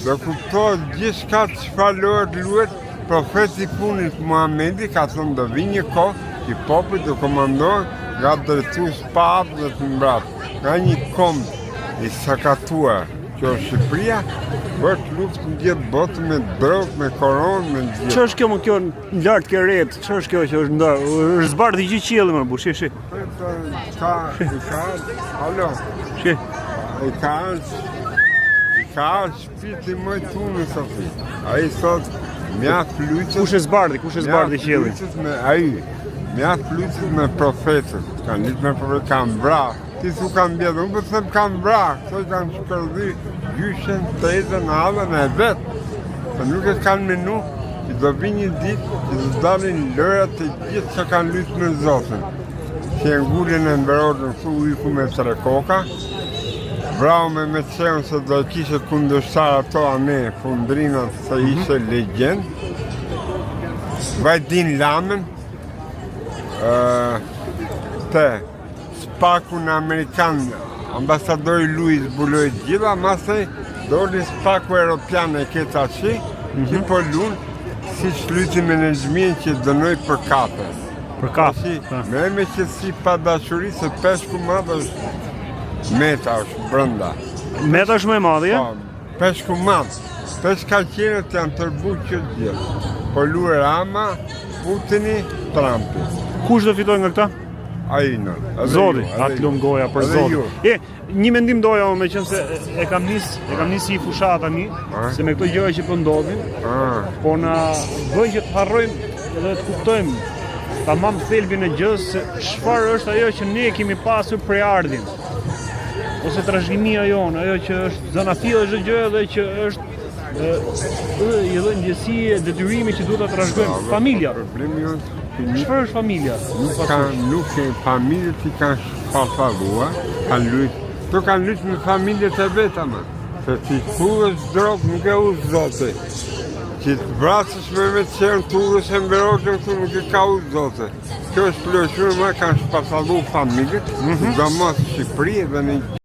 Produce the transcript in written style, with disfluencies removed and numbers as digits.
do kuptohet gjithçka çfarë llojet luhet. Profeti i punit Muhamedi ka thënë do vi një kohë i popullit do komandohet nga drejtues pa dhe të mbratë, nga një komb i sakatuar, që është Shqipëria, bëhet luftë në gjithë botën me drogë, me koronë, me gjithë. Ç'është kjo më kjo në lart ke ret? Ç'është kjo që është ndar? Është zbardh i gjithë qielli më bush, shi. Alo. Shi. I ka shpiti më i tunë sofi. Ai sot mjaft lujtës. Kush e zbardhi qiellin? Mjaft lujtës me profetët. Kanë lidhë me profetët, kanë vra. Ti su kanë bjetë, unë përse më kanë vra. Këto kanë shpërdi gjyshen, tezën, halën e vetë. Se nuk e kanë menu, që do vi një ditë, që do dalin lërat e gjithë që kanë lujtë me Zotin. Që e ngullin e mberotën, su iku me tre koka. Vrau me qenë se do kishe kundërshtar ato a ne, fundrinat se ishe legend. Vajdin Lamen, te spaku në Amerikan, ambasadori Luis Buloj gjitha, masej doli spaku Europian e këtë ashi, që po lunë, si shluti menaxhimin që dënoj për kafe. Për kafe? Me që si pa dashuri, se peshku madhë është meta është brënda. Meta është më e madhe, ja? Peshku madhë. Peshka qenët janë tërbu që gjithë. Po luë Rama, Putini, Trumpi. Kush do fitoj nga këta? Aino. Zoti, atë lumë goja për Zoti. Një mendim doja me qenë se e kam nis si i fushat tani, se me këto gjëra që po ndodhin, po na bëjnë që të harrojmë dhe të kuptojmë tamam thelbin e gjës se çfarë është ajo që ne kemi pasur prej ardhin. Ose trashëgimia jonë, ajo që është zanafilla çdo gjë dhe që është i dhënë ndjesi e detyrimi që duhet ta trashëgojmë. Familja. Problemi është çfarë është familja? Nuk e familjet i kanë shpafalluar, kanë lujtë. Këto kanë lujtë me familjet e veta më. Se ti kurës drogë nuk e usë Zote. Që të vrasësh me qenë turës e mberojnë këtu nuk e ka usë Zote. Kjo është plëshurë më kanë shpafalluar familjet, do mos Shqipëri dhe në